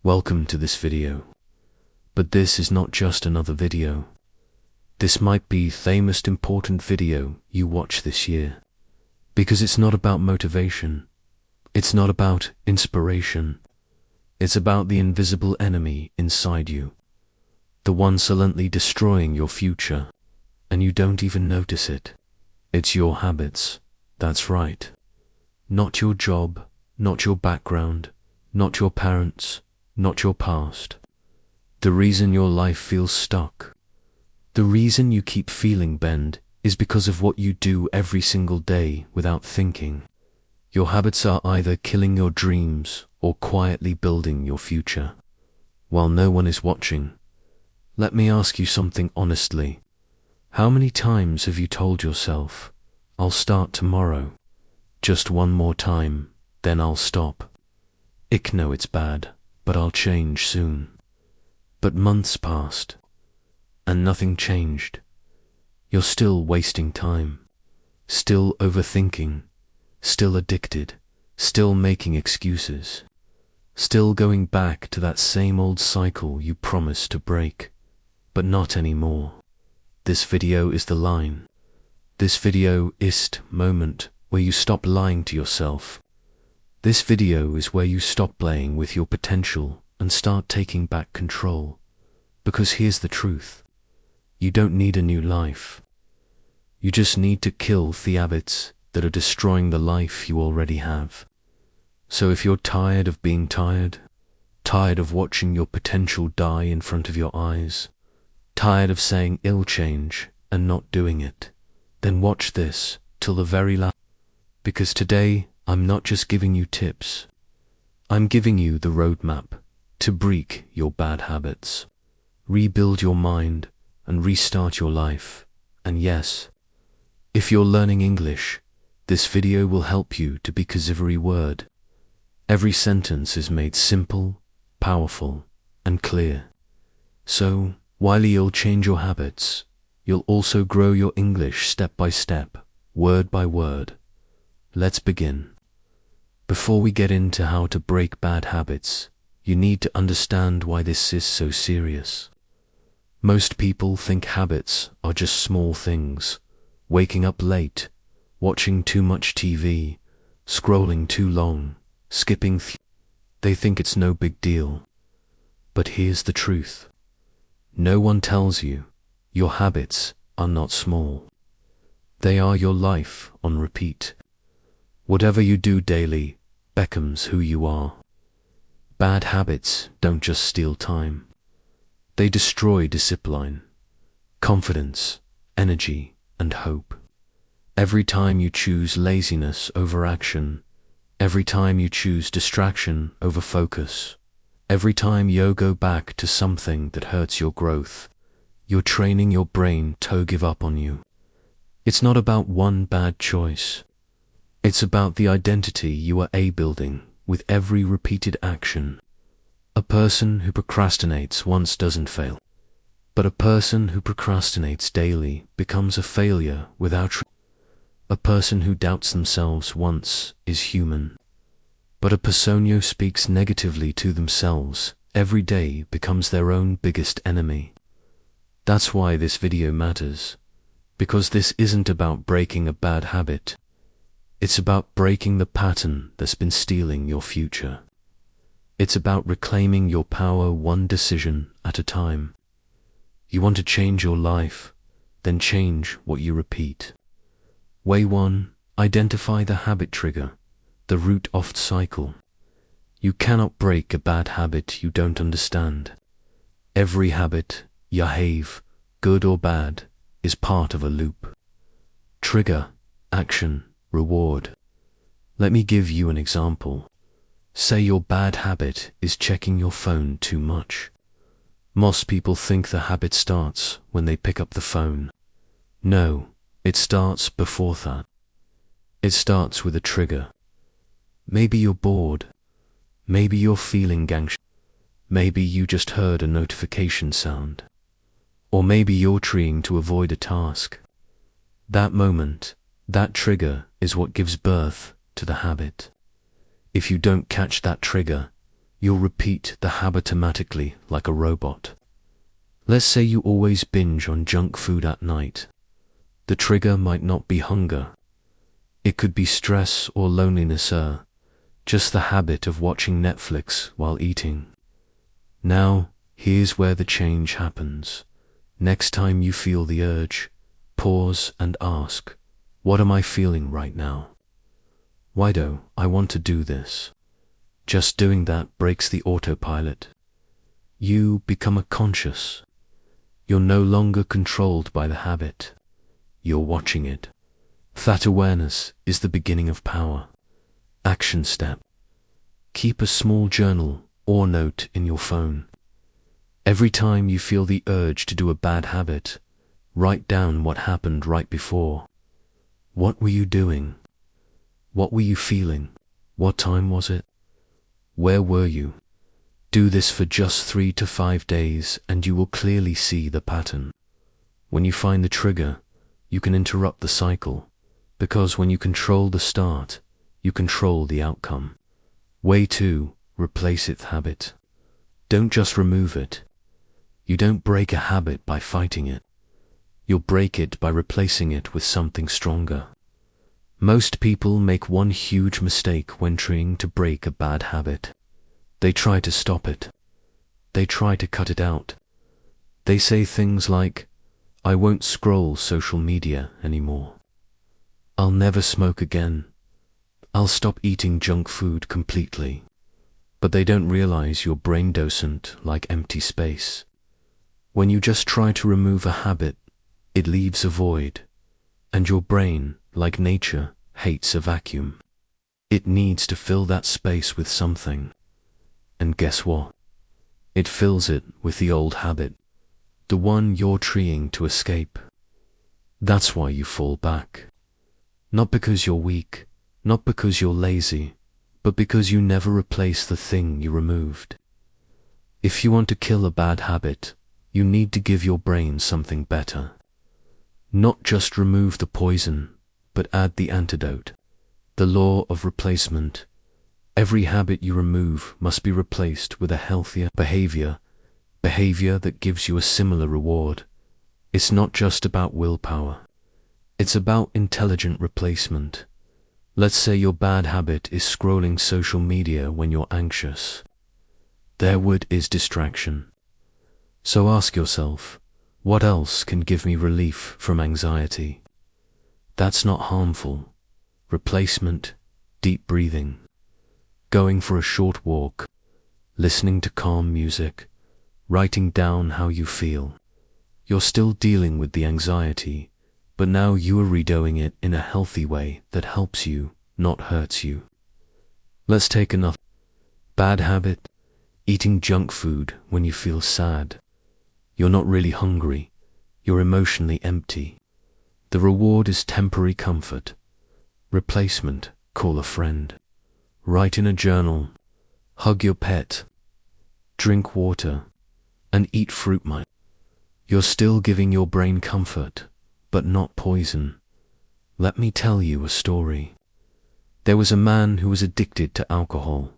Welcome to this video. But this is not just another video. This might be the most important video you watch this year. Because it's not about motivation. It's not about inspiration. It's about the invisible enemy inside you. The one silently destroying your future. And you don't even notice it. It's your habits. That's right. Not your job, not your background, not your parents, not your past. The reason your life feels stuck, the reason you keep feeling bent is because of what you do every single day without thinking. Your habits are either killing your dreams or quietly building your future. While no one is watching, let me ask you something honestly. How many times have you told yourself, I'll start tomorrow? Just one more time, then I'll stop. I know it's bad, but I'll change soon. But months passed, and nothing changed. You're still wasting time, still overthinking, still addicted, still making excuses, still going back to that same old cycle you promised to break, but not anymore. This video is the line. This video is the moment where you stop lying to yourself. This video is where you stop playing with your potential and start taking back control. Because here's the truth. You don't need a new life. You just need to kill the habits that are destroying the life you already have. So if you're tired of being tired, tired of watching your potential die in front of your eyes, tired of saying it'll change and not doing it, then watch this till the very last. Because today, I'm not just giving you tips. I'm giving you the roadmap to break your bad habits, rebuild your mind, and restart your life. And yes, if you're learning English, this video will help you to because every word, every sentence is made simple, powerful, and clear. So, while you'll change your habits, you'll also grow your English step by step, word by word. Let's begin. Before we get into how to break bad habits, you need to understand why this is so serious. Most people think habits are just small things, waking up late, watching too much TV, scrolling too long, skipping. They think it's no big deal. But here's the truth. No one tells you your habits are not small. They are your life on repeat. Whatever you do daily becomes who you are. Bad habits don't just steal time. They destroy discipline, confidence, energy, and hope. Every time you choose laziness over action, every time you choose distraction over focus, every time you go back to something that hurts your growth, you're training your brain to give up on you. It's not about one bad choice. It's about the identity you are building with every repeated action. A person who procrastinates once doesn't fail. But a person who procrastinates daily becomes a failure without. A person who doubts themselves once is human. But a person who speaks negatively to themselves every day becomes their own biggest enemy. That's why this video matters. Because this isn't about breaking a bad habit. It's about breaking the pattern that's been stealing your future. It's about reclaiming your power one decision at a time. You want to change your life, then change what you repeat. Way 1. Identify the habit trigger, the root of the cycle. You cannot break a bad habit you don't understand. Every habit, you have, good or bad, is part of a loop. Trigger, action, reward. Let me give you an example. Say your bad habit is checking your phone too much. Most people think the habit starts when they pick up the phone. No, it starts before that. It starts with a trigger. Maybe you're bored. Maybe you're feeling anxious. Maybe you just heard a notification sound. Or maybe you're trying to avoid a task. That moment, that trigger is what gives birth to the habit. If you don't catch that trigger, You'll repeat the habit automatically like a robot. Let's say you always binge on junk food at night. The trigger might not be hunger. It could be stress or loneliness, just the habit of watching Netflix while eating. Now, here's where the change happens. Next time you feel the urge, pause and ask, what am I feeling right now? Why do I want to do this? Just doing that breaks the autopilot. You become conscious. You're no longer controlled by the habit. You're watching it. That awareness is the beginning of power. Action step. Keep a small journal or note in your phone. Every time you feel the urge to do a bad habit, write down what happened right before. What were you doing? What were you feeling? What time was it? Where were you? Do this for just 3 to 5 days and you will clearly see the pattern. When you find the trigger, you can interrupt the cycle, because when you control the start, you control the outcome. Way 2, replace its habit. Don't just remove it. You don't break a habit by fighting it. You'll break it by replacing it with something stronger. Most people make one huge mistake when trying to break a bad habit. They try to stop it. They try to cut it out. They say things like, I won't scroll social media anymore. I'll never smoke again. I'll stop eating junk food completely. But they don't realize your brain doesn't like empty space. When you just try to remove a habit, it leaves a void. And your brain, like nature, hates a vacuum. It needs to fill that space with something. And guess what? It fills it with the old habit, the one you're trying to escape. That's why you fall back. Not because you're weak, not because you're lazy, but because you never replace the thing you removed. If you want to kill a bad habit, you need to give your brain something better. Not just remove the poison, but add the antidote. The law of replacement. Every habit you remove must be replaced with a healthier behavior that gives you a similar reward. It's not just about willpower. It's about intelligent replacement. Let's say your bad habit is scrolling social media when you're anxious. Their word is distraction. So ask yourself, what else can give me relief from anxiety? That's not harmful. Replacement, deep breathing, going for a short walk, listening to calm music, writing down how you feel. You're still dealing with the anxiety, but now you are redoing it in a healthy way that helps you, not hurts you. Let's take another bad habit, eating junk food when you feel sad. You're not really hungry, you're emotionally empty. The reward is temporary comfort. Replacement, call a friend. Write in a journal, hug your pet, drink water, and eat fruit. You're still giving your brain comfort, but not poison. Let me tell you a story. There was a man who was addicted to alcohol.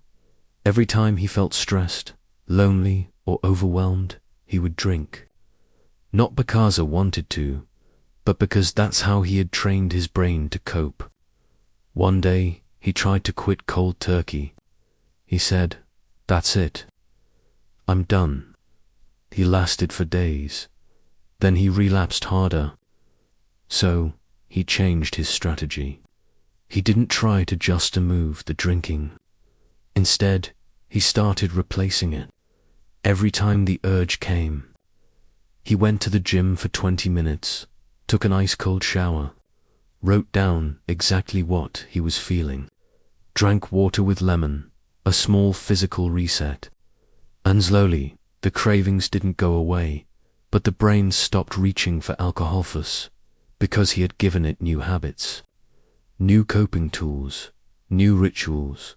Every time he felt stressed, lonely, or overwhelmed, he would drink. Not because he wanted to, but because that's how he had trained his brain to cope. One day, he tried to quit cold turkey. He said, "That's it. I'm done." He lasted for days. Then he relapsed harder. So, he changed his strategy. He didn't try to just remove the drinking. Instead, he started replacing it. Every time the urge came, he went to the gym for 20 minutes, took an ice-cold shower, wrote down exactly what he was feeling, drank water with lemon, a small physical reset. And slowly, the cravings didn't go away, but the brain stopped reaching for alcohol because he had given it new habits, new coping tools, new rituals.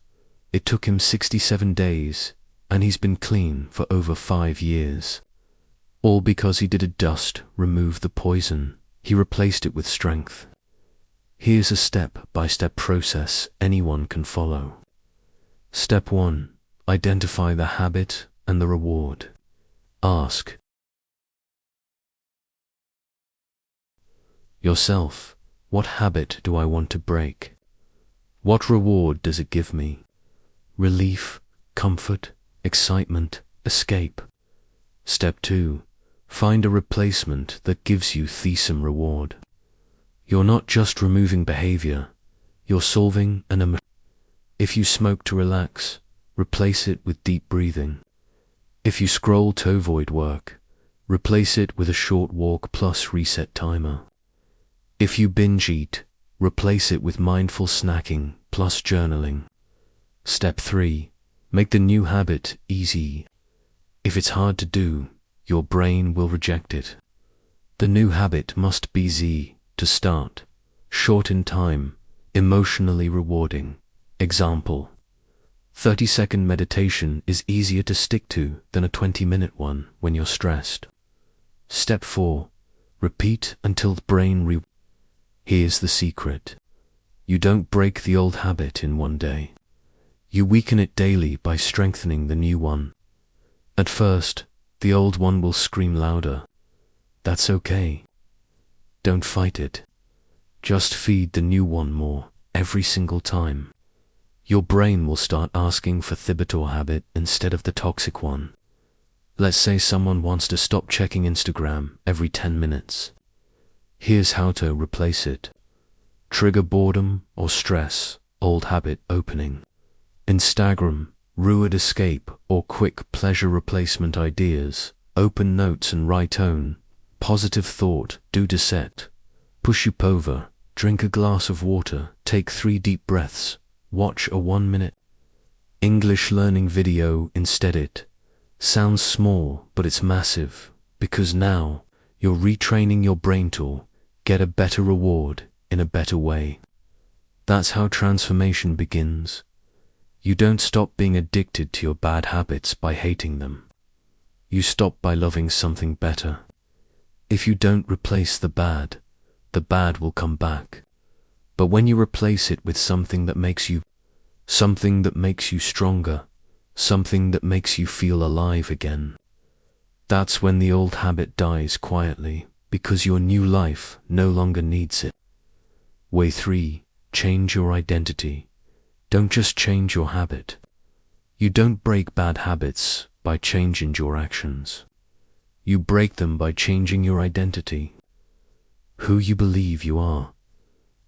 It took him 67 days, and he's been clean for over 5 years. All because he didn't just remove the poison, he replaced it with strength. Here's a step-by-step process anyone can follow. Step 1. Identify the habit and the reward. Ask yourself, what habit do I want to break? What reward does it give me? Relief, comfort, excitement, escape. Step 2. Find a replacement that gives you the same reward. You're not just removing behavior, you're solving an emotion. If you smoke to relax, replace it with deep breathing. If you scroll to avoid work, replace it with a short walk plus reset timer. If you binge eat, replace it with mindful snacking plus journaling. Step 3. Make the new habit easy. If it's hard to do, your brain will reject it. The new habit must be easy to start, short in time, emotionally rewarding. Example: 30-second meditation is easier to stick to than a 20-minute one when you're stressed. Step 4. Repeat until the brain Here's the secret. You don't break the old habit in one day. You weaken it daily by strengthening the new one. At first, the old one will scream louder. That's okay. Don't fight it. Just feed the new one more every single time. Your brain will start asking for the better habit instead of the toxic one. Let's say someone wants to stop checking Instagram every 10 minutes. Here's how to replace it. Trigger boredom or stress, old habit opening. Instagram, reward escape or quick pleasure replacement ideas. Open notes and write own. Positive thought, do to set. Push you over, drink a glass of water, take 3 deep breaths, watch a 1-minute English learning video instead. It sounds small, but it's massive, because now you're retraining your brain to get a better reward in a better way. That's how transformation begins. You don't stop being addicted to your bad habits by hating them. You stop by loving something better. If you don't replace the bad will come back. But when you replace it with something that makes you stronger, something that makes you feel alive again, that's when the old habit dies quietly, because your new life no longer needs it. Way 3. Change your identity. Don't just change your habit. You don't break bad habits by changing your actions. You break them by changing your identity. Who you believe you are.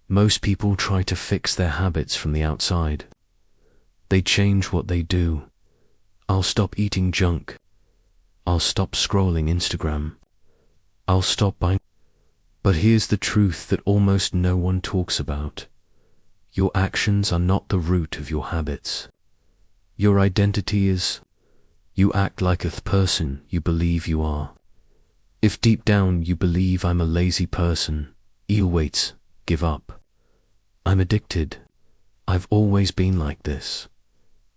Most people try to fix their habits from the outside. They change what they do. I'll stop eating junk. I'll stop scrolling Instagram. I'll stop buying. But here's the truth that almost no one talks about. Your actions are not the root of your habits. Your identity is. You act like a person you believe you are. If deep down you believe I'm a lazy person, you'll wait, give up. I'm addicted. I've always been like this.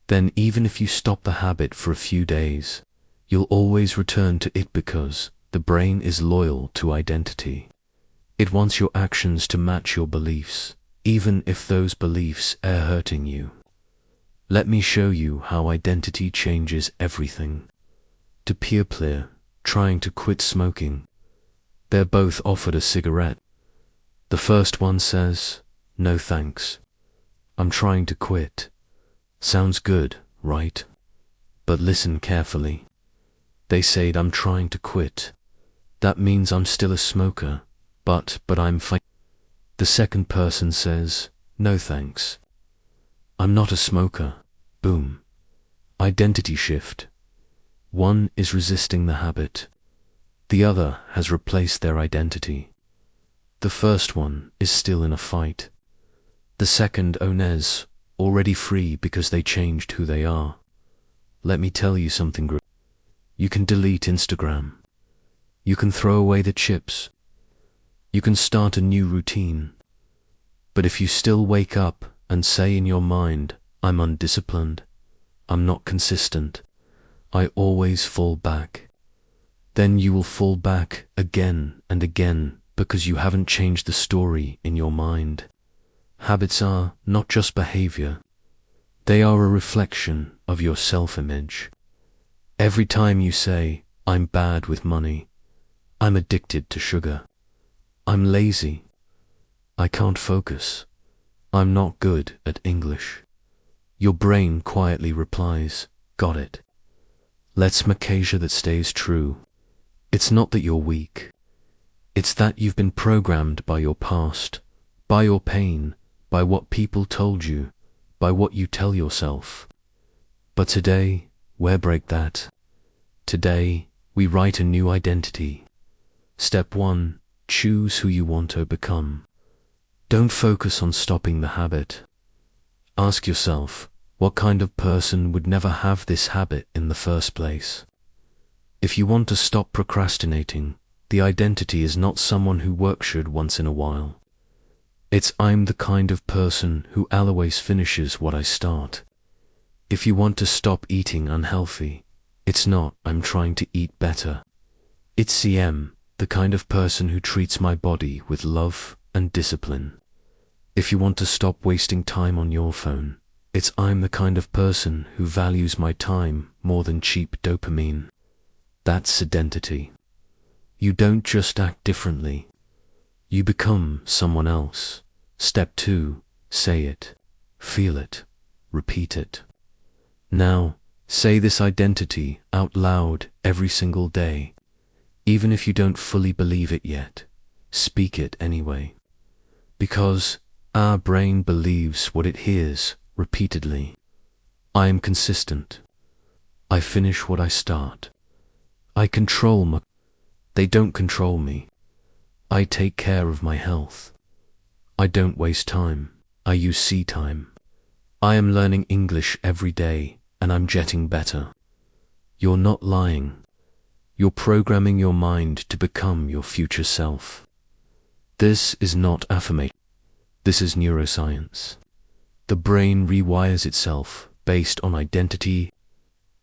Then even if you stop the habit for a few days, you'll always return to it because the brain is loyal to identity. It wants your actions to match your beliefs, even if those beliefs are hurting you. Let me show you how identity changes everything. To peer trying to quit smoking. They're both offered a cigarette. The first one says, "No thanks. I'm trying to quit." Sounds good, right? But listen carefully. They said I'm trying to quit. That means I'm still a smoker, but I'm fine. The second person says, "No thanks. I'm not a smoker." Boom. Identity shift. One is resisting the habit. The other has replaced their identity. The first one is still in a fight. The second owns, already free because they changed who they are. Let me tell you something great. You can delete Instagram. You can throw away the chips. You can start a new routine. But if you still wake up and say in your mind, "I'm undisciplined, I'm not consistent, I always fall back," then you will fall back again and again because you haven't changed the story in your mind. Habits are not just behavior. They are a reflection of your self-image. Every time you say, I'm bad with money, I'm addicted to sugar, I'm lazy, I can't focus, I'm not good at English, your brain quietly replies, got it. Let's make sure that stays true. It's not that you're weak. It's that you've been programmed by your past, by your pain, by what people told you, by what you tell yourself. But today, we break that. Today, we write a new identity. Step 1. Choose who you want to become. Don't focus on stopping the habit. Ask yourself, what kind of person would never have this habit in the first place? If you want to stop procrastinating, the identity is not someone who works hard once in a while. It's I'm the kind of person who always finishes what I start. If you want to stop eating unhealthy, it's not I'm trying to eat better. It's the kind of person who treats my body with love and discipline. If you want to stop wasting time on your phone, it's I'm the kind of person who values my time more than cheap dopamine. That's identity. You don't just act differently. You become someone else. Step 2. Say it. Feel it. Repeat it. Now, say this identity out loud every single day. Even if you don't fully believe it yet, speak it anyway. Because our brain believes what it hears repeatedly. I am consistent. I finish what I start. I control my... They don't control me. I take care of my health. I don't waste time. I use time. I am learning English every day, and I'm getting better. You're not lying. You're programming your mind to become your future self. This is not affirmation. This is neuroscience. The brain rewires itself based on identity.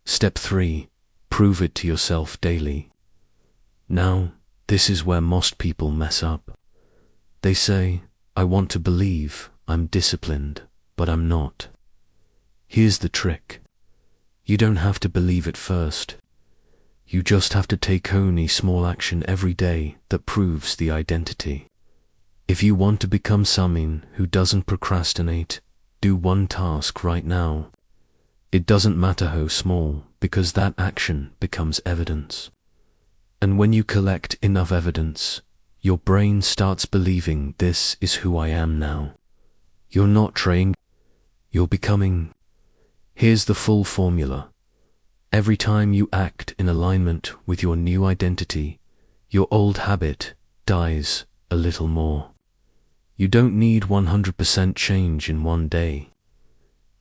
Step 3. Prove it to yourself daily. Now, this is where most people mess up. They say, I want to believe I'm disciplined, but I'm not. Here's the trick. You don't have to believe it first. You just have to take only small action every day that proves the identity. If you want to become someone who doesn't procrastinate, do one task right now. It doesn't matter how small, because that action becomes evidence. And when you collect enough evidence, your brain starts believing this is who I am now. You're not trying, you're becoming. Here's the full formula. Every time you act in alignment with your new identity, your old habit dies a little more. You don't need 100% change in one day.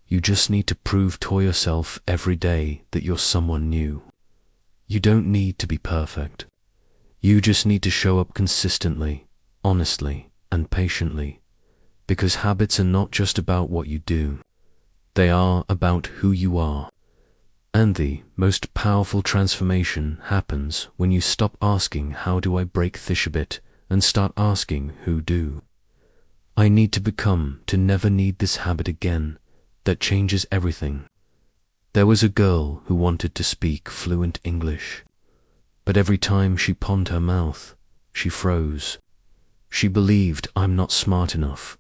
You just need to prove to yourself every day that you're someone new. You don't need to be perfect. You just need to show up consistently, honestly, and patiently. Because habits are not just about what you do. They are about who you are. And the most powerful transformation happens when you stop asking how do I break this habit and start asking who do. I need to become to never need this habit again. That changes everything. There was a girl who wanted to speak fluent English. But every time she opened her mouth, she froze. She believed I'm not smart enough.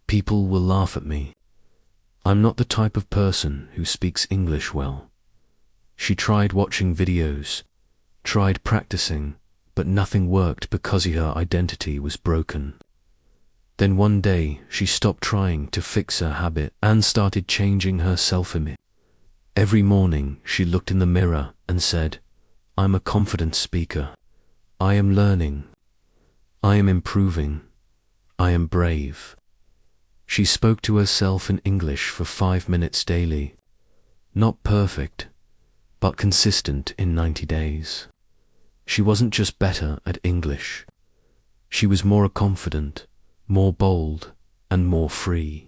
People will laugh at me. I'm not the type of person who speaks English well. She tried watching videos, tried practicing, but nothing worked because her identity was broken. Then one day she stopped trying to fix her habit and started changing her self-image. Every morning she looked in the mirror and said, I'm a confident speaker. I am learning. I am improving. I am brave. She spoke to herself in English for 5 minutes daily. Not perfect, but consistent in 90 days. She wasn't just better at English. She was more confident, more bold, and more free.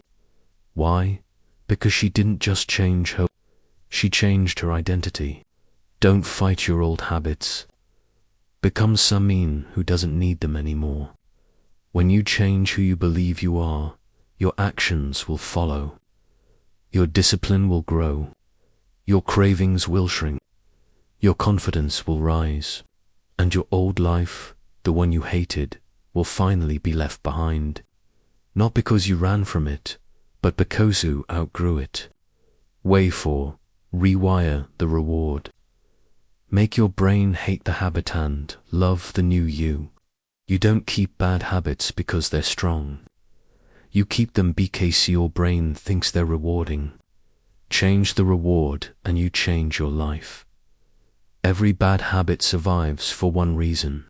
Why? Because she didn't just change her, she changed her identity. Don't fight your old habits. Become someone who doesn't need them anymore. When you change who you believe you are, your actions will follow. Your discipline will grow. Your cravings will shrink. Your confidence will rise. And your old life, the one you hated, will finally be left behind. Not because you ran from it, but because you outgrew it. Way 4. Rewire the reward. Make your brain hate the habit and love the new you. You don't keep bad habits because they're strong. You keep them because your brain thinks they're rewarding. Change the reward and you change your life. Every bad habit survives for one reason.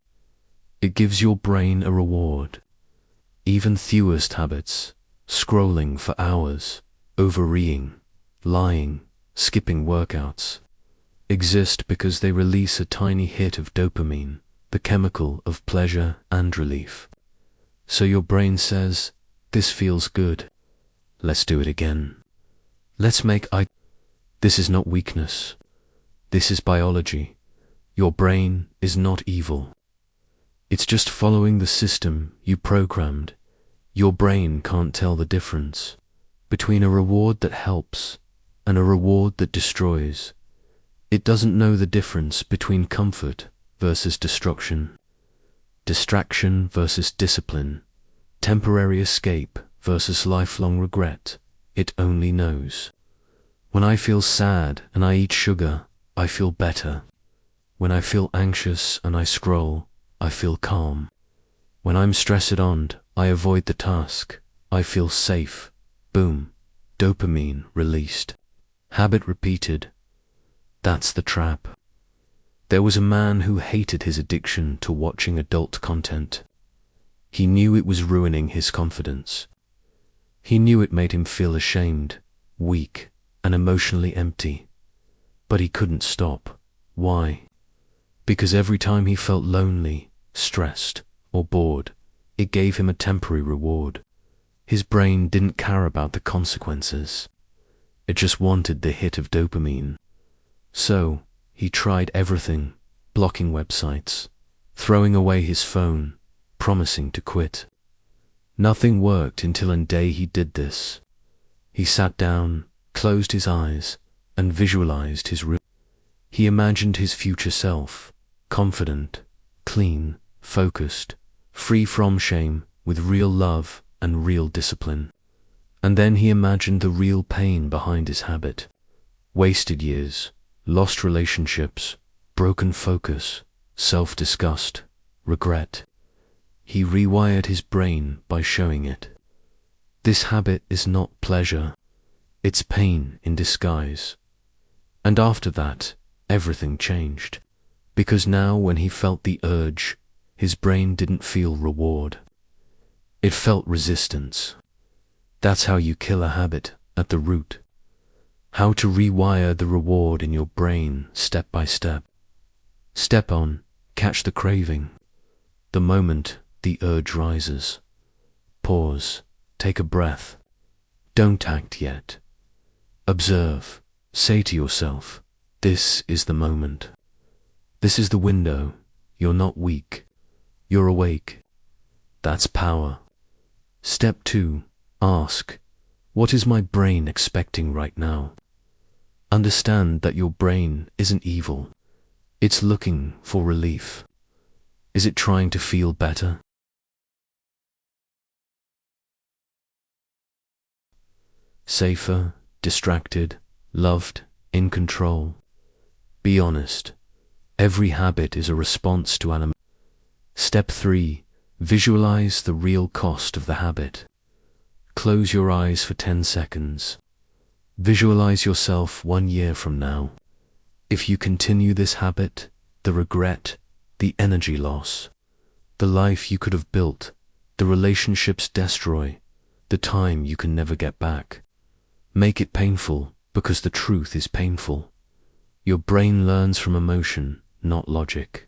It gives your brain a reward. Even fewest habits, scrolling for hours, overeating, lying, skipping workouts, exist because they release a tiny hit of dopamine, the chemical of pleasure and relief. So your brain says, this feels good. Let's do it again. This is not weakness. This is biology. Your brain is not evil. It's just following the system you programmed. Your brain can't tell the difference between a reward that helps and a reward that destroys. It doesn't know the difference between comfort versus destruction, distraction versus discipline, temporary escape versus lifelong regret. It only knows. When I feel sad and I eat sugar, I feel better. When I feel anxious and I scroll, I feel calm. When I'm stressed and I avoid the task, I feel safe. Boom. Dopamine released. Habit repeated. That's the trap. There was a man who hated his addiction to watching adult content. He knew it was ruining his confidence. He knew it made him feel ashamed, weak, and emotionally empty. But he couldn't stop. Why? Because every time he felt lonely, stressed, or bored, it gave him a temporary reward. His brain didn't care about the consequences. It just wanted the hit of dopamine. So, he tried everything, blocking websites, throwing away his phone, promising to quit. Nothing worked until one day he did this. He sat down, closed his eyes, and visualized his room. He imagined his future self, confident, clean, focused, free from shame, with real love and real discipline. And then he imagined the real pain behind his habit. Wasted years, lost relationships, broken focus, self-disgust, regret. He rewired his brain by showing it. This habit is not pleasure, it's pain in disguise. And after that, everything changed. Because now when he felt the urge, his brain didn't feel reward. It felt resistance. That's how you kill a habit at the root. How to rewire the reward in your brain step by step. Step 1, catch the craving. The moment the urge rises. Pause, take a breath. Don't act yet. Observe, say to yourself, this is the moment. This is the window. You're not weak. You're awake. That's power. Step 2, ask, what is my brain expecting right now? Understand that your brain isn't evil. It's looking for relief. Is it trying to feel better? Safer, distracted, loved, in control. Be honest. Every habit is a response to animation. Step 3, visualize the real cost of the habit. Close your eyes for 10 seconds. Visualize yourself 1 year from now. If you continue this habit, the regret, the energy loss, the life you could have built, the relationships destroy, the time you can never get back. Make it painful, because the truth is painful. Your brain learns from emotion, not logic.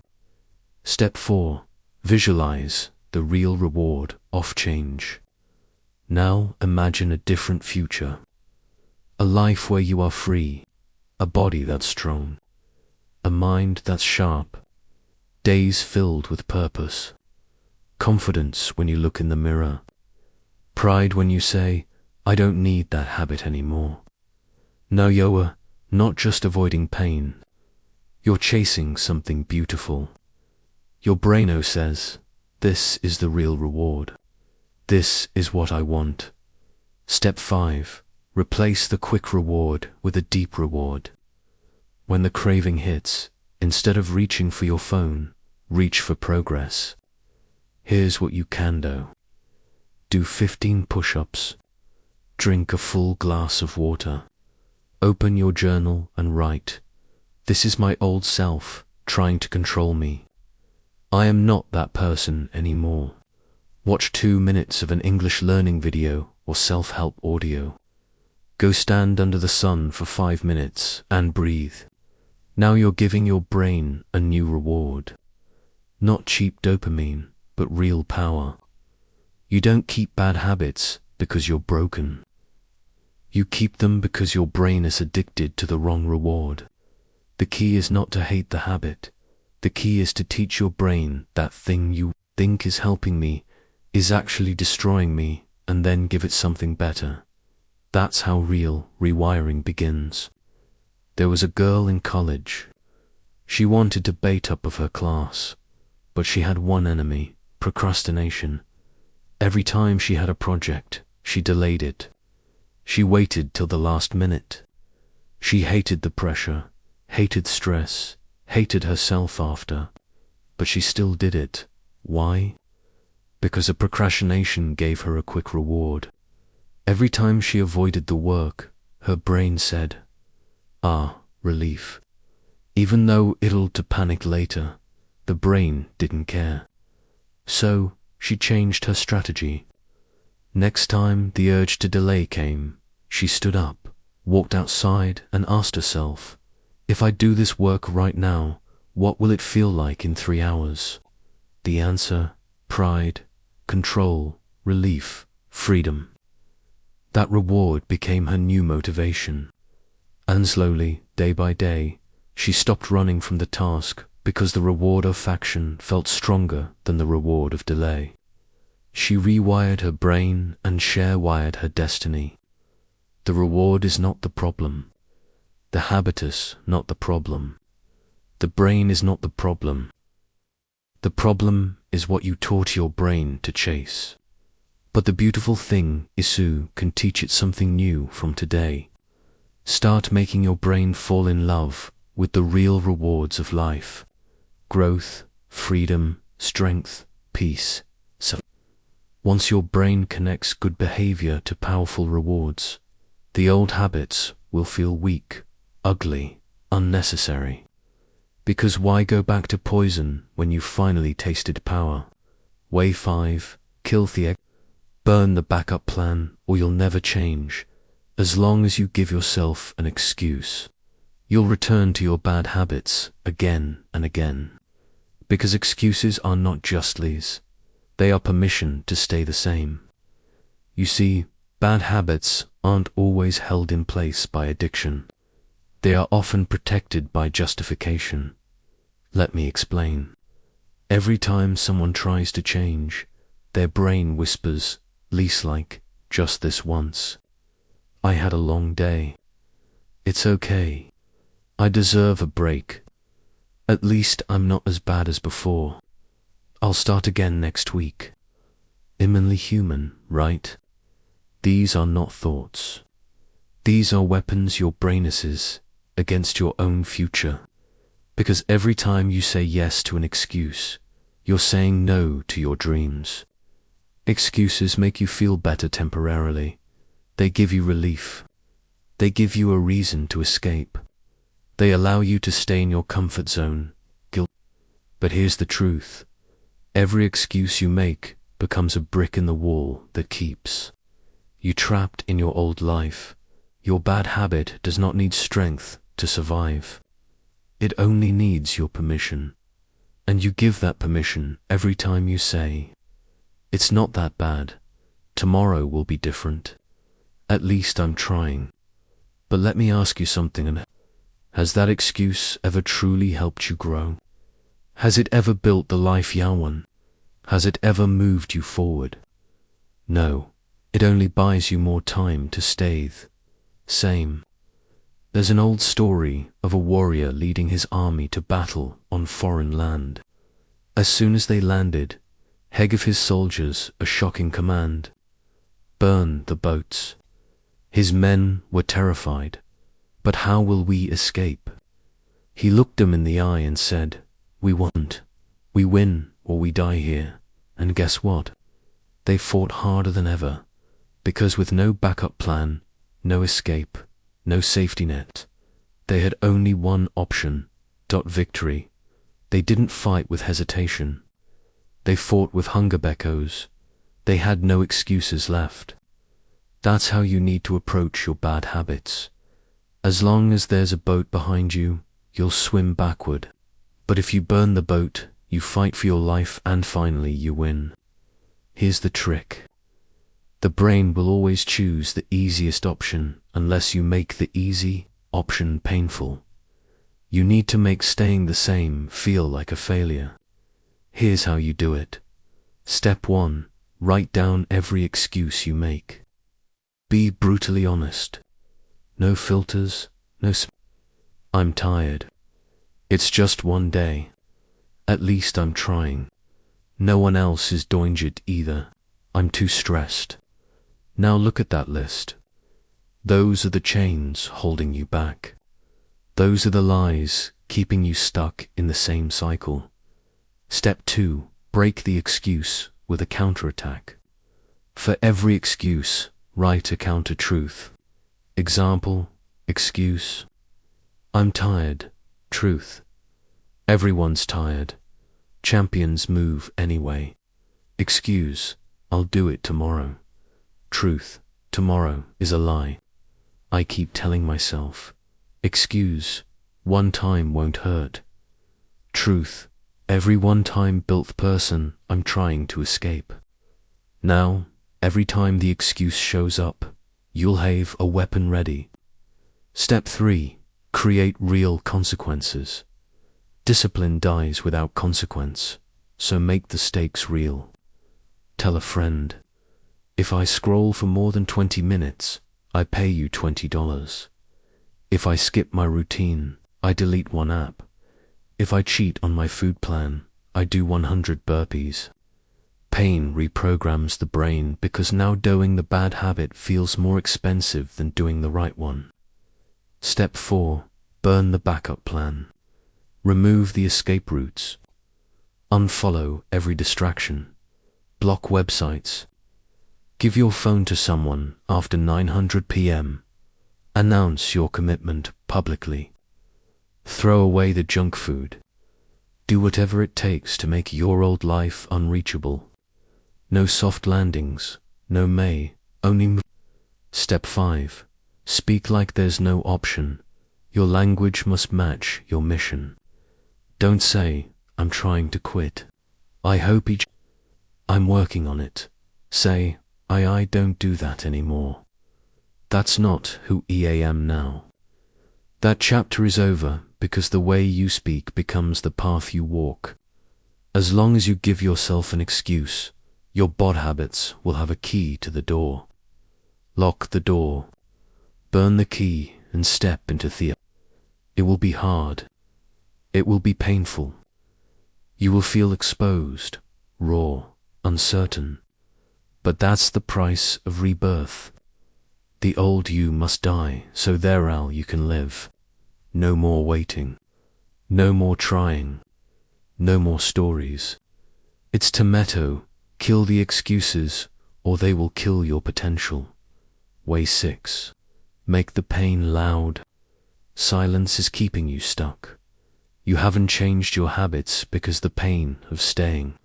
Step 4, visualize the real reward of change. Now imagine a different future. A life where you are free, a body that's strong, a mind that's sharp, days filled with purpose, confidence when you look in the mirror, pride when you say, I don't need that habit anymore. Now you're not just avoiding pain, you're chasing something beautiful. Your brain says, this is the real reward. This is what I want. Step 5. Replace the quick reward with a deep reward. When the craving hits, instead of reaching for your phone, reach for progress. Here's what you can do. Do 15 push-ups. Drink a full glass of water. Open your journal and write, this is my old self trying to control me. I am not that person anymore. Watch 2 minutes of an English learning video or self-help audio. Go stand under the sun for 5 minutes and breathe. Now you're giving your brain a new reward. Not cheap dopamine, but real power. You don't keep bad habits because you're broken. You keep them because your brain is addicted to the wrong reward. The key is not to hate the habit. The key is to teach your brain that thing you think is helping me is actually destroying me, and then give it something better. That's how real rewiring begins. There was a girl in college. She wanted to be top of her class, but she had one enemy, procrastination. Every time she had a project, she delayed it. She waited till the last minute. She hated the pressure, hated stress, hated herself after, but she still did it. Why? Because a procrastination gave her a quick reward. Every time she avoided the work, her brain said, relief. Even though it'll to panic later, the brain didn't care. So she changed her strategy. Next time the urge to delay came, she stood up, walked outside and asked herself, if I do this work right now, what will it feel like in 3 hours? The answer, pride, control, relief, freedom. That reward became her new motivation. And slowly, day by day, she stopped running from the task because the reward of action felt stronger than the reward of delay. She rewired her brain and share-wired her destiny. The reward is not the problem. The habitus, not the problem. The brain is not the problem. The problem is what you taught your brain to chase. But the beautiful thing is you can teach it something new from today. Start making your brain fall in love with the real rewards of life. Growth, freedom, strength, peace. Once your brain connects good behavior to powerful rewards, the old habits will feel weak, ugly, unnecessary. Because why go back to poison when you finally tasted power? Way 5, kill the egg. Burn the backup plan or you'll never change. As long as you give yourself an excuse, you'll return to your bad habits again and again. Because excuses are not just lies. They are permission to stay the same. You see, bad habits aren't always held in place by addiction. They are often protected by justification. Let me explain. Every time someone tries to change, their brain whispers, least like, just this once. I had a long day. It's okay. I deserve a break. At least I'm not as bad as before. I'll start again next week. Immanently human, right? These are not thoughts. These are weapons your brain uses against your own future. Because every time you say yes to an excuse, you're saying no to your dreams. Excuses make you feel better temporarily. They give you relief. They give you a reason to escape. They allow you to stay in your comfort zone. But here's the truth. Every excuse you make becomes a brick in the wall that keeps you trapped in your old life. Your bad habit does not need strength to survive. It only needs your permission. And you give that permission every time you say, it's not that bad. Tomorrow will be different. At least I'm trying. But let me ask you something. Has that excuse ever truly helped you grow? Has it ever built the life you want? Has it ever moved you forward? No, it only buys you more time to stay the same. There's an old story of a warrior leading his army to battle on foreign land. As soon as they landed, he gave his soldiers a shocking command: burn the boats. His men were terrified. But how will we escape? He looked them in the eye and said, we won't. We win or we die here. And guess what? They fought harder than ever, because with no backup plan, no escape, no safety net, they had only one option: victory. They didn't fight with hesitation. They fought with hunger beckos. They had no excuses left. That's how you need to approach your bad habits. As long as there's a boat behind you, you'll swim backward. But if you burn the boat, you fight for your life and finally you win. Here's the trick. The brain will always choose the easiest option unless you make the easy option painful. You need to make staying the same feel like a failure. Here's how you do it. Step 1. Write down every excuse you make. Be brutally honest. No filters, I'm tired. It's just one day. At least I'm trying. No one else is doing it either. I'm too stressed. Now look at that list. Those are the chains holding you back. Those are the lies keeping you stuck in the same cycle. Step 2. Break the excuse with a counterattack. For every excuse, write a counter-truth. Example, excuse: I'm tired. Truth: everyone's tired. Champions move anyway. Excuse: I'll do it tomorrow. Truth: tomorrow is a lie. I keep telling myself. Excuse: one time won't hurt. Truth: every one-time built person I'm trying to escape. Now, every time the excuse shows up, you'll have a weapon ready. Step 3. Create real consequences. Discipline dies without consequence, so make the stakes real. Tell a friend, if I scroll for more than 20 minutes, I pay you $20. If I skip my routine, I delete one app. If I cheat on my food plan, I do 100 burpees. Pain reprograms the brain because now doing the bad habit feels more expensive than doing the right one. Step 4. Burn the backup plan. Remove the escape routes. Unfollow every distraction. Block websites. Give your phone to someone after 900 p.m. Announce your commitment publicly. Throw away the junk food. Do whatever it takes to make your old life unreachable. No soft landings, no may, only Step 5. Speak like there's no option. Your language must match your mission. Don't say, I'm trying to quit. I hope I'm working on it. Say, I don't do that anymore. That's not who I am now. That chapter is over because the way you speak becomes the path you walk. As long as you give yourself an excuse, your bad habits will have a key to the door. Lock the door. Burn the key and step into the. It will be hard. It will be painful. You will feel exposed, raw, uncertain. But that's the price of rebirth. The old you must die so thereal you can live. No more waiting. No more trying. No more stories. It's tomato. Kill the excuses, or they will kill your potential. Way 6. Make the pain loud. Silence is keeping you stuck. You haven't changed your habits because the pain of staying.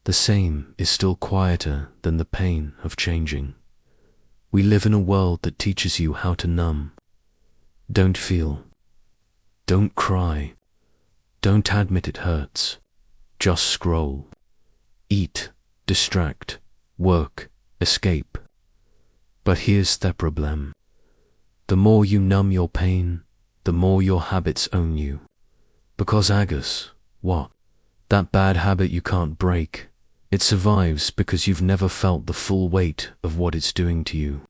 The same is still quieter than the pain of changing. We live in a world that teaches you how to numb. Don't feel. Don't cry. Don't admit it hurts. Just scroll. Eat. Distract, work, escape. But here's the problem. The more you numb your pain, the more your habits own you. Because Agus, what? That bad habit you can't break. It survives because you've never felt the full weight of what it's doing to you.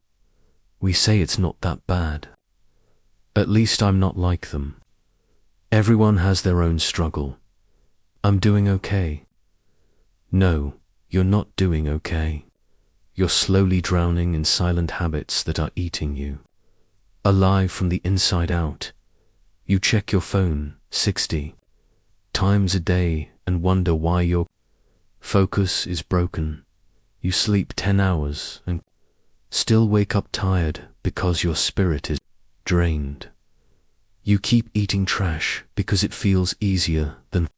We say it's not that bad. At least I'm not like them. Everyone has their own struggle. I'm doing okay. No, you're not doing okay. You're slowly drowning in silent habits that are eating you. Alive from the inside out. You check your phone 60 times a day and wonder why your focus is broken. You sleep 10 hours and still wake up tired because your spirit is drained. You keep eating trash because it feels easier than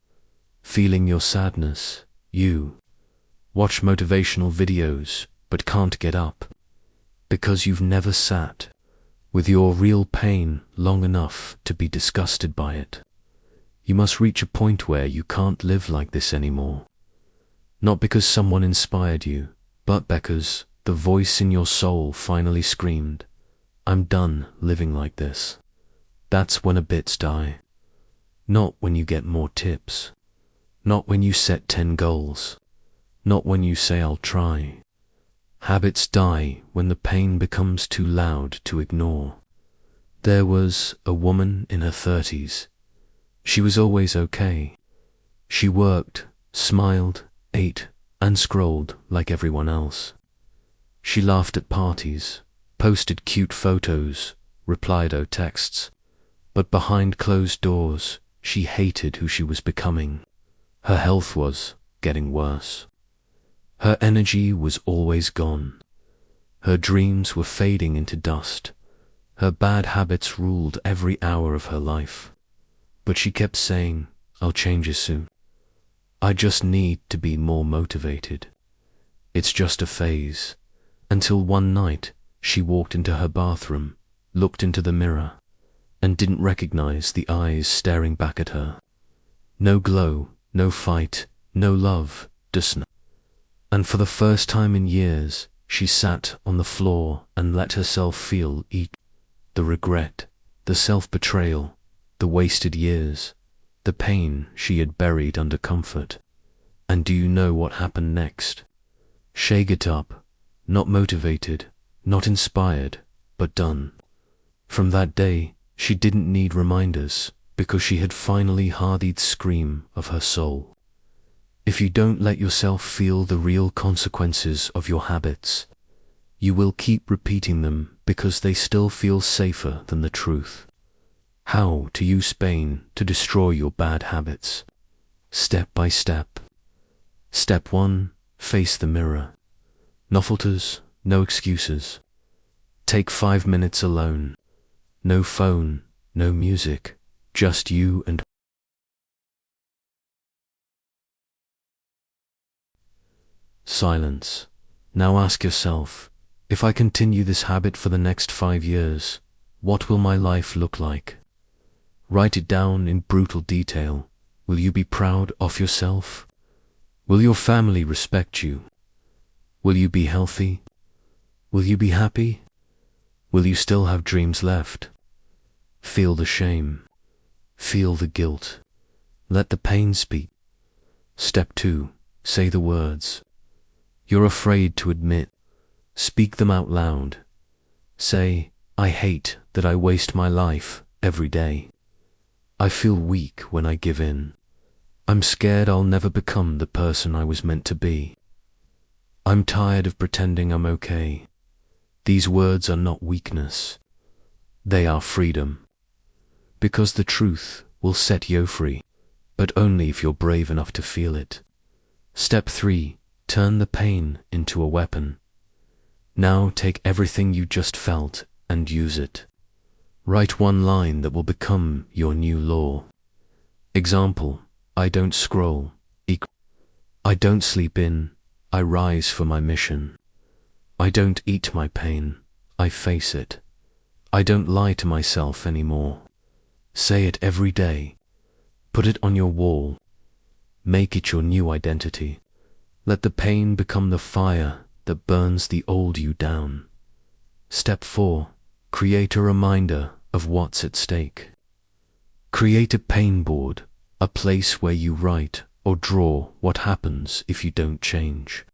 feeling your sadness. You watch motivational videos but can't get up because you've never sat with your real pain long enough to be disgusted by it. You must reach a point where you can't live like this anymore. Not because someone inspired you, but because the voice in your soul finally screamed, I'm done living like this. That's when habits die. Not when you get more tips. Not when you set 10 goals. Not when you say I'll try. Habits die when the pain becomes too loud to ignore. There was a woman in her 30s. She was always okay. She worked, smiled, ate, and scrolled like everyone else. She laughed at parties, posted cute photos, replied to texts, but behind closed doors, she hated who she was becoming. Her health was getting worse. Her energy was always gone. Her dreams were fading into dust. Her bad habits ruled every hour of her life. But she kept saying, I'll change it soon. I just need to be more motivated. It's just a phase. Until one night, she walked into her bathroom, looked into the mirror, and didn't recognize the eyes staring back at her. No glow, no fight, no love, just no. And for the first time in years, she sat on the floor and let herself feel the regret, the self-betrayal, the wasted years, the pain she had buried under comfort. And do you know what happened next? She got up, not motivated, not inspired, but done. From that day, she didn't need reminders, because she had finally heard the scream of her soul. If you don't let yourself feel the real consequences of your habits, you will keep repeating them because they still feel safer than the truth. How to use pain to destroy your bad habits. Step by step. Step 1. Face the mirror. No filters, no excuses. Take 5 minutes alone. No phone, no music, just you and silence. Now ask yourself, if I continue this habit for the next 5 years, what will my life look like? Write it down in brutal detail. Will you be proud of yourself? Will your family respect you? Will you be healthy? Will you be happy? Will you still have dreams left? Feel the shame. Feel the guilt. Let the pain speak. Step 2. Say the words you're afraid to admit. Speak them out loud. Say, I hate that I waste my life every day. I feel weak when I give in. I'm scared I'll never become the person I was meant to be. I'm tired of pretending I'm okay. These words are not weakness. They are freedom. Because the truth will set you free, but only if you're brave enough to feel it. Step 3. Turn the pain into a weapon. Now take everything you just felt and use it. Write one line that will become your new law. Example, I don't scroll. I don't sleep in. I rise for my mission. I don't eat my pain. I face it. I don't lie to myself anymore. Say it every day. Put it on your wall. Make it your new identity. Let the pain become the fire that burns the old you down. Step 4. Create a reminder of what's at stake. Create a pain board, a place where you write or draw what happens if you don't change.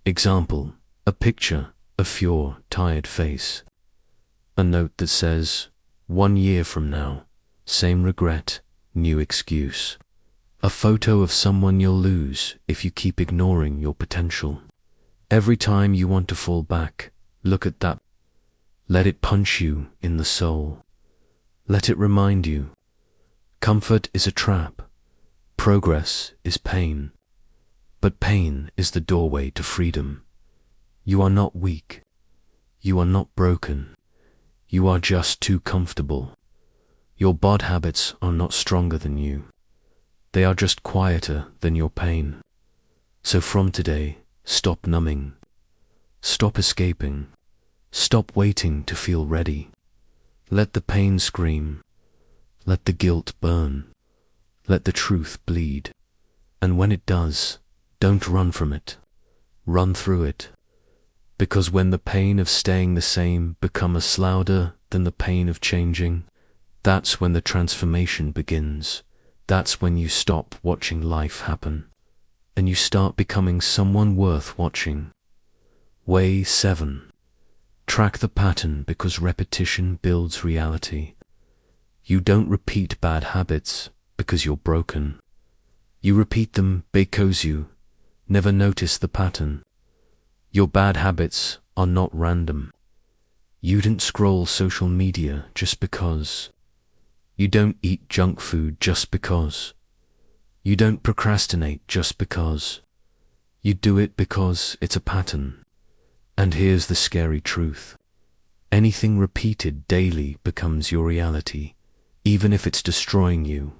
Example, a picture of your tired face. A note that says, 1 year from now, same regret, new excuse. A photo of someone you'll lose if you keep ignoring your potential. Every time you want to fall back, look at that. Let it punch you in the soul. Let it remind you, comfort is a trap, progress is pain, but pain is the doorway to freedom. You are not weak. You are not broken. You are just too comfortable. Your bad habits are not stronger than you. They are just quieter than your pain. So from today, stop numbing. Stop escaping. Stop waiting to feel ready. Let the pain scream. Let the guilt burn. Let the truth bleed. And when it does, don't run from it. Run through it. Because when the pain of staying the same becomes louder than the pain of changing, that's when the transformation begins. That's when you stop watching life happen, and you start becoming someone worth watching. Way 7. Track the pattern because repetition builds reality. You don't repeat bad habits because you're broken. You repeat them because you never notice the pattern. Your bad habits are not random. You didn't scroll social media just because. You don't eat junk food just because. You don't procrastinate just because. You do it because it's a pattern. And here's the scary truth. Anything repeated daily becomes your reality, even if it's destroying you.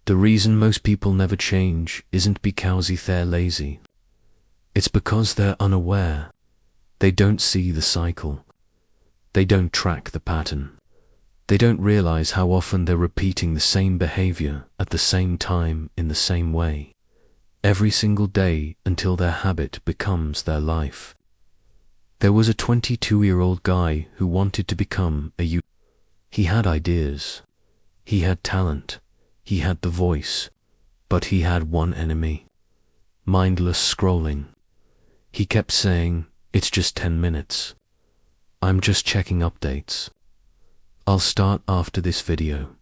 The reason most people never change isn't because they're lazy. It's because they're unaware. They don't see the cycle. They don't track the pattern. They don't realize how often they're repeating the same behavior at the same time in the same way, every single day until their habit becomes their life. There was a 22-year-old guy who wanted to become a YouTuber. He had ideas. He had talent. He had the voice. But he had one enemy: mindless scrolling. He kept saying, "It's just 10 minutes. I'm just checking updates. I'll start after this video."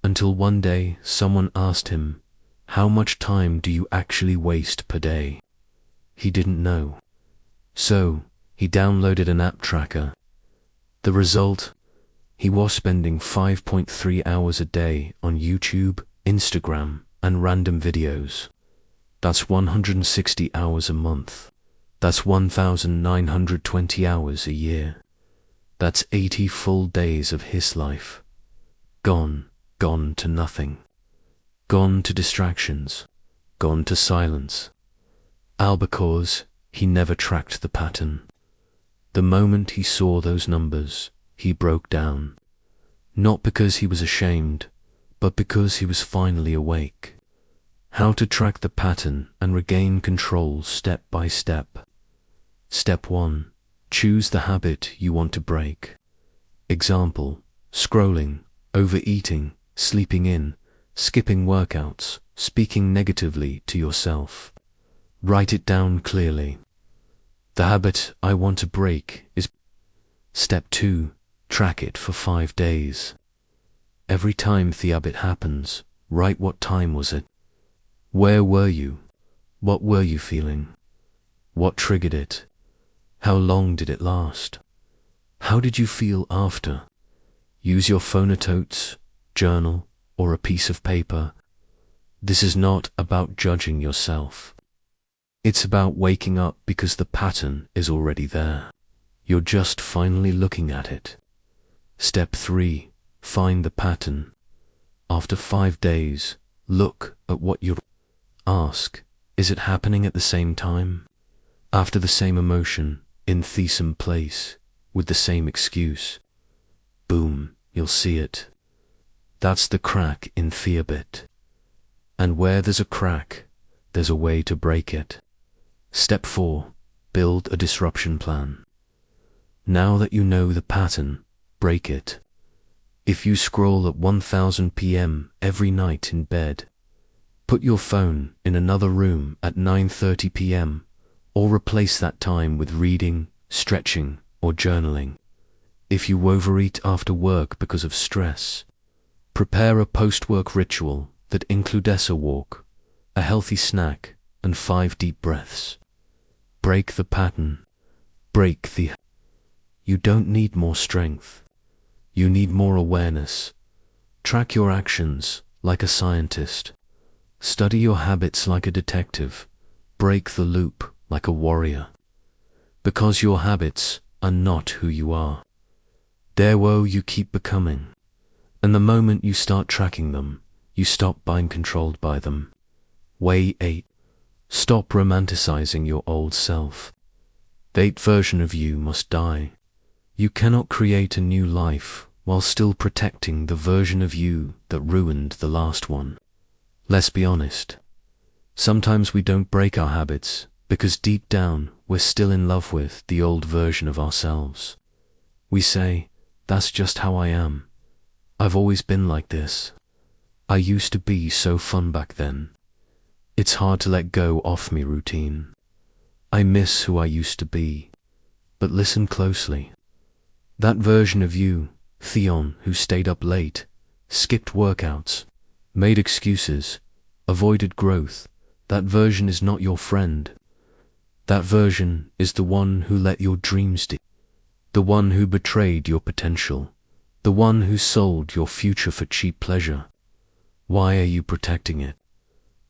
Until one day someone asked him, "How much time do you actually waste per day?" He didn't know. So he downloaded an app tracker. The result? He was spending 5.3 hours a day on YouTube, Instagram, and random videos. That's 160 hours a month. That's 1,920 hours a year. That's 80 full days of his life. Gone to nothing. Gone to distractions. Gone to silence. All because he never tracked the pattern. The moment he saw those numbers, he broke down. Not because he was ashamed, but because he was finally awake. How to track the pattern and regain control step by step. Step 1. Choose the habit you want to break. Example: scrolling, overeating, sleeping in, skipping workouts, speaking negatively to yourself. Write it down clearly. The habit I want to break is. Step 2. Track it for 5 days. Every time the habit happens, write what time was it. Where were you? What were you feeling? What triggered it? How long did it last? How did you feel after? Use your phone notes, journal, or a piece of paper. This is not about judging yourself. It's about waking up because the pattern is already there. You're just finally looking at it. Step 3. Find the pattern. After 5 days, look at what you're. Ask, is it happening at the same time? After the same emotion, in the same place, with the same excuse? Boom, you'll see it. That's the crack in the habit. And where there's a crack, there's a way to break it. Step 4. Build a disruption plan. Now that you know the pattern, break it. If you scroll at 1000 p.m. every night in bed, put your phone in another room at 9:30 p.m. or replace that time with reading, stretching, or journaling. If you overeat after work because of stress, prepare a post-work ritual that includes a walk, a healthy snack, and 5 deep breaths. Break the pattern. Break the... You don't need more strength. You need more awareness. Track your actions like a scientist. Study your habits like a detective. Break the loop like a warrior. Because your habits are not who you are. They're who you keep becoming. And the moment you start tracking them, you stop being controlled by them. Way 8. Stop romanticizing your old self. The 8th version of you must die. You cannot create a new life while still protecting the version of you that ruined the last one. Let's be honest. Sometimes we don't break our habits because deep down we're still in love with the old version of ourselves. We say, that's just how I am. I've always been like this. I used to be so fun back then. It's hard to let go of me routine. I miss who I used to be. But listen closely. That version of you, Theon, who stayed up late, skipped workouts, made excuses, avoided growth, that version is not your friend. That version is the one who let your dreams die, the one who betrayed your potential, the one who sold your future for cheap pleasure. Why are you protecting it?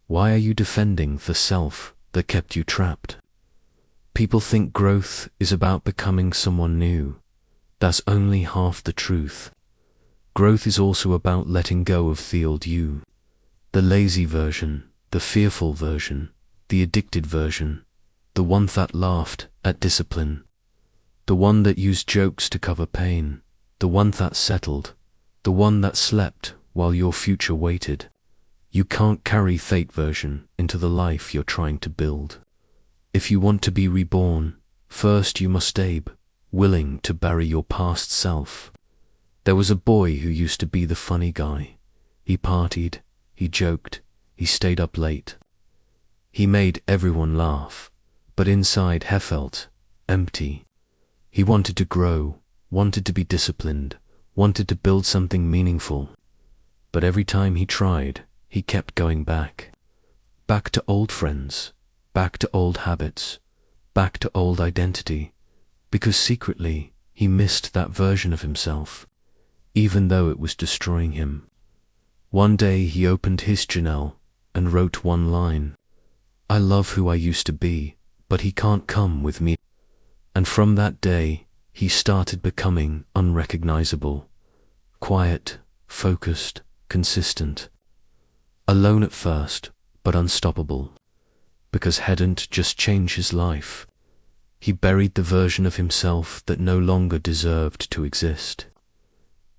Why are you defending the self that kept you trapped? People think growth is about becoming someone new. That's only half the truth. Growth is also about letting go of the old you. The lazy version, the fearful version, the addicted version, the one that laughed at discipline, the one that used jokes to cover pain, the one that settled, the one that slept while your future waited. You can't carry that version into the life you're trying to build. If you want to be reborn, first you must stay willing to bury your past self. There was a boy who used to be the funny guy. He partied, he joked, he stayed up late. He made everyone laugh, but inside he felt empty. He wanted to grow, wanted to be disciplined, wanted to build something meaningful. But every time he tried, he kept going back. Back to old friends, back to old habits, back to old identity. Because secretly, he missed that version of himself, even though it was destroying him. One day he opened his journal and wrote one line. I love who I used to be, but he can't come with me. And from that day, he started becoming unrecognizable, quiet, focused, consistent. Alone at first, but unstoppable. Because hadn't just changed his life. He buried the version of himself that no longer deserved to exist.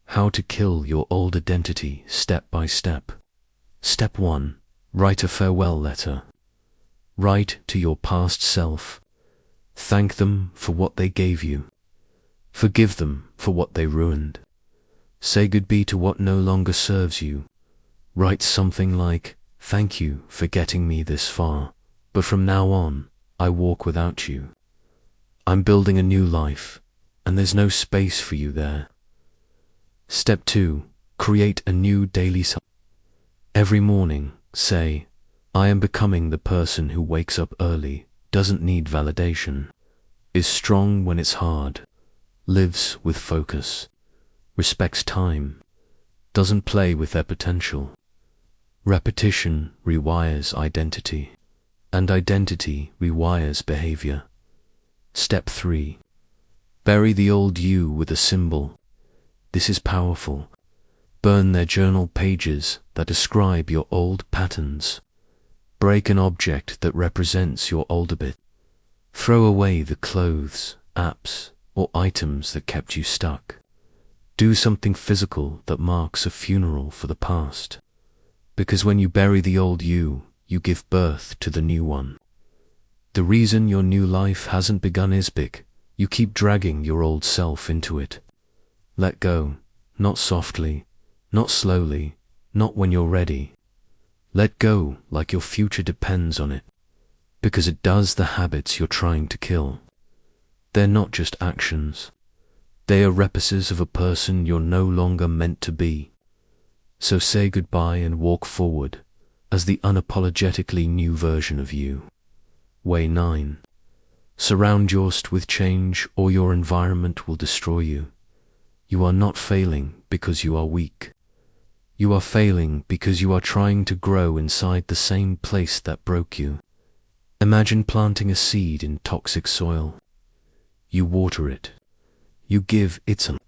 How to kill your old identity step by step. Step 1. Write a farewell letter. Write to your past self. Thank them for what they gave you. Forgive them for what they ruined. Say goodbye to what no longer serves you. Write something like, thank you for getting me this far, but from now on, I walk without you. I'm building a new life, and there's no space for you there. Step 2. Create a new daily cycle. Every morning, say, I am becoming the person who wakes up early, doesn't need validation, is strong when it's hard, lives with focus, respects time, doesn't play with their potential. Repetition rewires identity, and identity rewires behavior. Step 3. Bury the old you with a symbol. This is powerful. Burn their journal pages that describe your old patterns. Break an object that represents your older bit. Throw away the clothes, apps, or items that kept you stuck. Do something physical that marks a funeral for the past. Because when you bury the old you, you give birth to the new one. The reason your new life hasn't begun is big. You keep dragging your old self into it. Let go, not softly, not slowly, not when you're ready. Let go like your future depends on it, because it does. The habits you're trying to kill, they're not just actions. They are replicas of a person you're no longer meant to be. So say goodbye and walk forward as the unapologetically new version of you. Way 9. Surround yourself with change or your environment will destroy you. You are not failing because you are weak. You are failing because you are trying to grow inside the same place that broke you. Imagine planting a seed in toxic soil. You water it. You give it some.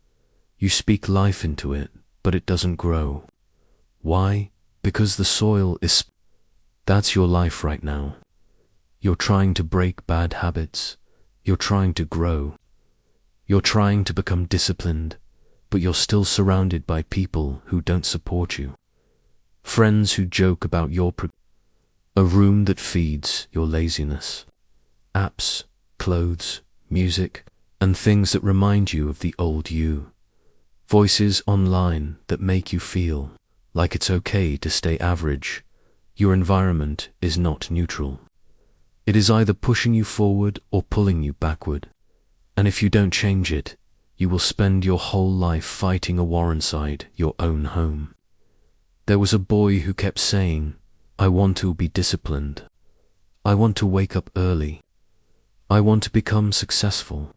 You speak life into it, but it doesn't grow. Why? Because the soil is... That's your life right now. You're trying to break bad habits. You're trying to grow. You're trying to become disciplined, but you're still surrounded by people who don't support you. Friends who joke about your a room that feeds your laziness. Apps, clothes, music, and things that remind you of the old you. Voices online that make you feel like it's okay to stay average. Your environment is not neutral. It is either pushing you forward or pulling you backward. And if you don't change it, you will spend your whole life fighting a war inside your own home. There was a boy who kept saying, I want to be disciplined. I want to wake up early. I want to become successful.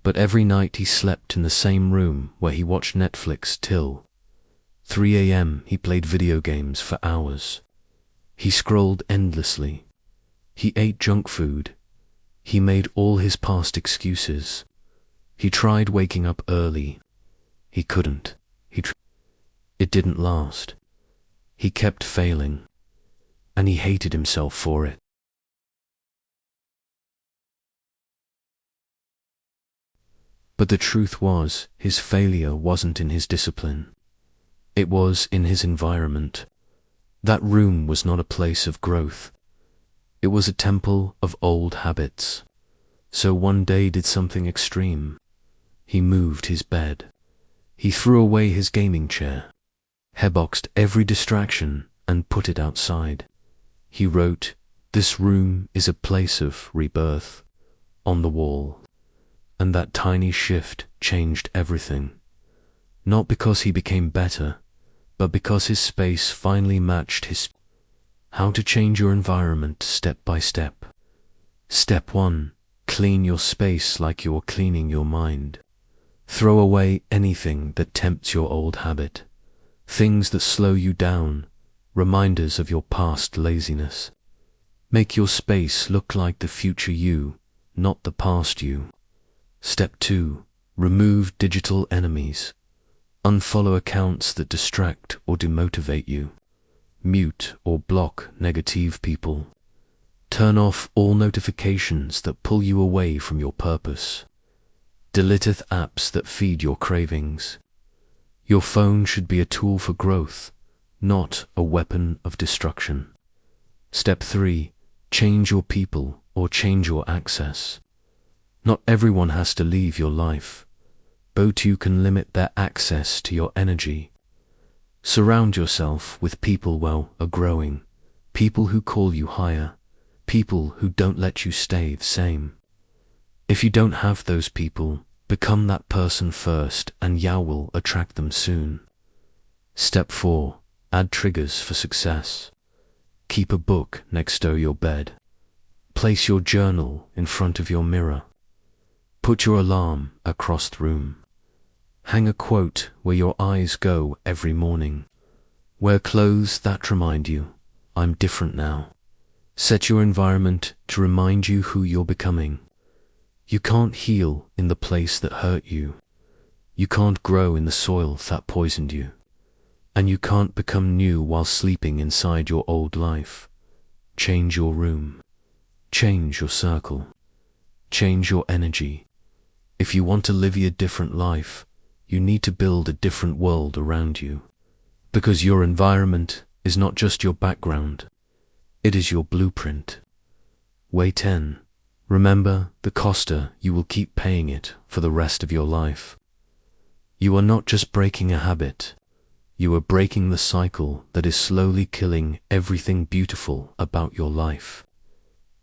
But every night he slept in the same room where he watched Netflix till 3 a.m. He played video games for hours. He scrolled endlessly. He ate junk food. He made all his past excuses. He tried waking up early. He couldn't. It didn't last. He kept failing. And he hated himself for it. But the truth was, his failure wasn't in his discipline. It was in his environment. That room was not a place of growth. It was a temple of old habits. So one day did something extreme. He moved his bed. He threw away his gaming chair, hairboxed every distraction, and put it outside. He wrote, "This room is a place of rebirth," on the wall. And that tiny shift changed everything. Not because he became better, but because his space finally matched his... How to change your environment step by step. Step 1. Clean your space like you're cleaning your mind. Throw away anything that tempts your old habit. Things that slow you down, reminders of your past laziness. Make your space look like the future you, not the past you. Step 2. Remove digital enemies. Unfollow accounts that distract or demotivate you. Mute or block negative people. Turn off all notifications that pull you away from your purpose. Deleteth apps that feed your cravings. Your phone should be a tool for growth, not a weapon of destruction. Step 3. Change your people or change your access. Not everyone has to leave your life, but you can limit their access to your energy. Surround yourself with people who are growing, people who call you higher, people who don't let you stay the same. If you don't have those people, become that person first and you will attract them soon. Step 4. Add triggers for success. Keep a book next to your bed. Place your journal in front of your mirror. Put your alarm across the room. Hang a quote where your eyes go every morning. Wear clothes that remind you, I'm different now. Set your environment to remind you who you're becoming. You can't heal in the place that hurt you. You can't grow in the soil that poisoned you. And you can't become new while sleeping inside your old life. Change your room. Change your circle. Change your energy. If you want to live a different life, you need to build a different world around you. Because your environment is not just your background, it is your blueprint. Way 10. Remember the coster, you will keep paying it for the rest of your life. You are not just breaking a habit, you are breaking the cycle that is slowly killing everything beautiful about your life.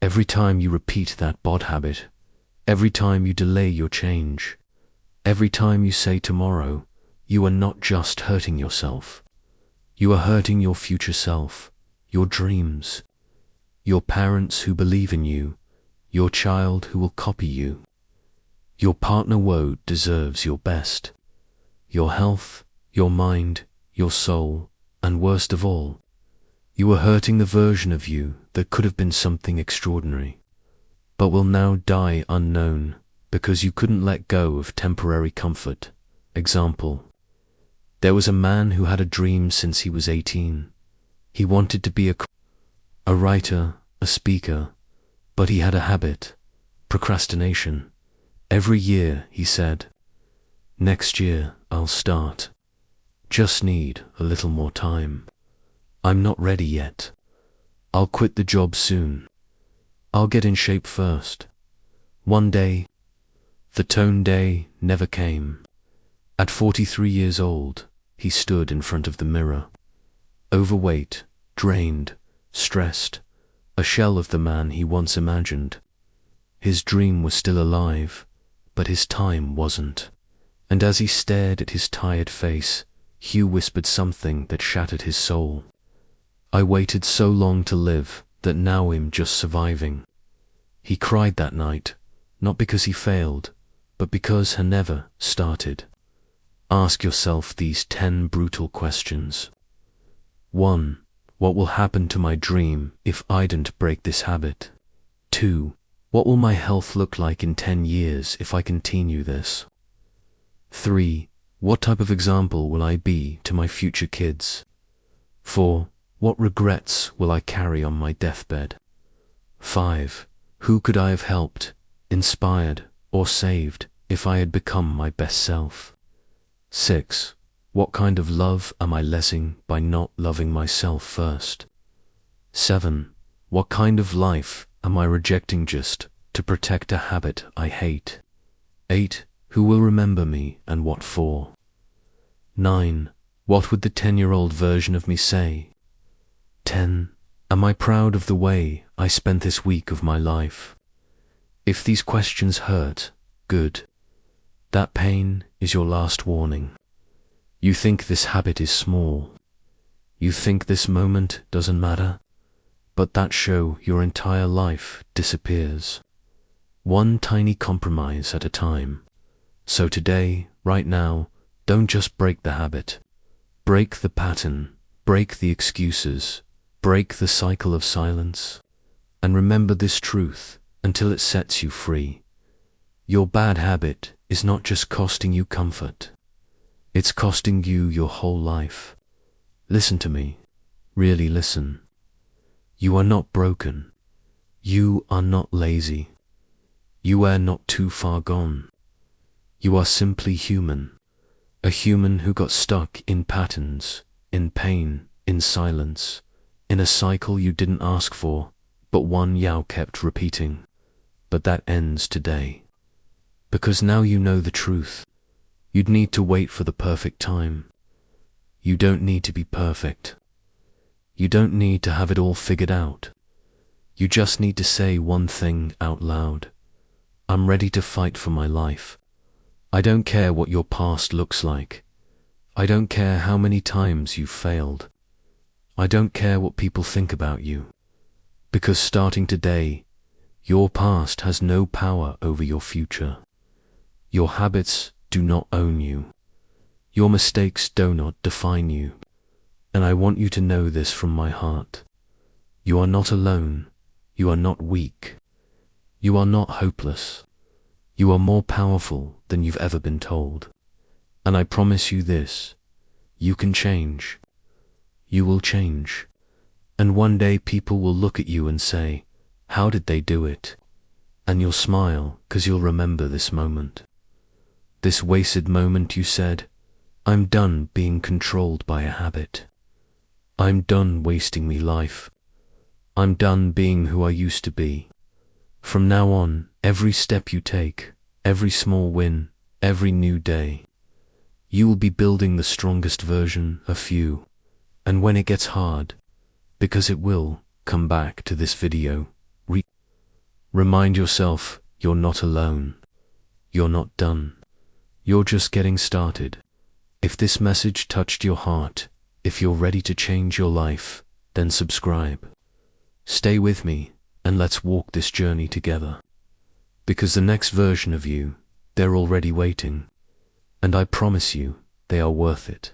Every time you repeat that bad habit, every time you delay your change, Every time you say tomorrow, you are not just hurting yourself. You are hurting your future self, your dreams, your parents who believe in you, your child who will copy you. Your partner woe deserves your best. Your health, your mind, your soul, and worst of all, you are hurting the version of you that could have been something extraordinary, but will now die unknown because you couldn't let go of temporary comfort. Example: there was a man who had a dream since he was 18. He wanted to be a writer, a speaker, but he had a habit: procrastination. Every year he said, "Next year I'll start. Just need a little more time. I'm not ready yet. I'll quit the job soon. I'll get in shape first." One day, the tone day never came. At 43 years old, he stood in front of the mirror. Overweight, drained, stressed, a shell of the man he once imagined. His dream was still alive, but his time wasn't. And as he stared at his tired face, Hugh whispered something that shattered his soul. "I waited so long to live that now I'm just surviving." He cried that night, not because he failed, but because he never started. Ask yourself these 10 brutal questions. 1. What will happen to my dream if I don't break this habit? 2. What will my health look like in 10 years if I continue this? 3. What type of example will I be to my future kids? 4. What regrets will I carry on my deathbed? 5. Who could I have helped, inspired, or saved if I had become my best self? 6. What kind of love am I letting by not loving myself first? 7. What kind of life am I rejecting just to protect a habit I hate? 8. Who will remember me and what for? 9. What would the 10-year-old version of me say? 10. Am I proud of the way I spent this week of my life? If these questions hurt, good. That pain is your last warning. You think this habit is small. You think this moment doesn't matter, but that show your entire life disappears. One tiny compromise at a time. So today, right now, don't just break the habit. Break the pattern, break the excuses, break the cycle of silence. And remember this truth until it sets you free. Your bad habit is not just costing you comfort. It's costing you your whole life. Listen to me. Really listen. You are not broken. You are not lazy. You are not too far gone. You are simply human. A human who got stuck in patterns, in pain, in silence, in a cycle you didn't ask for, but one you kept repeating. But that ends today. Because now you know the truth. You'd need to wait for the perfect time. You don't need to be perfect. You don't need to have it all figured out. You just need to say one thing out loud. I'm ready to fight for my life. I don't care what your past looks like. I don't care how many times you've failed. I don't care what people think about you. Because starting today, your past has no power over your future. Your habits do not own you. Your mistakes do not define you. And I want you to know this from my heart. You are not alone. You are not weak. You are not hopeless. You are more powerful than you've ever been told. And I promise you this, you can change. You will change. And one day people will look at you and say, "How did they do it?" And you'll smile because you'll remember this moment. This wasted moment you said, "I'm done being controlled by a habit. I'm done wasting me life. I'm done being who I used to be." From now on, every step you take, every small win, every new day, you will be building the strongest version of you. And when it gets hard, because it will, come back to this video. Remind yourself you're not alone. You're not done. You're just getting started. If this message touched your heart, if you're ready to change your life, then subscribe. Stay with me, and let's walk this journey together. Because the next version of you, they're already waiting. And I promise you, they are worth it.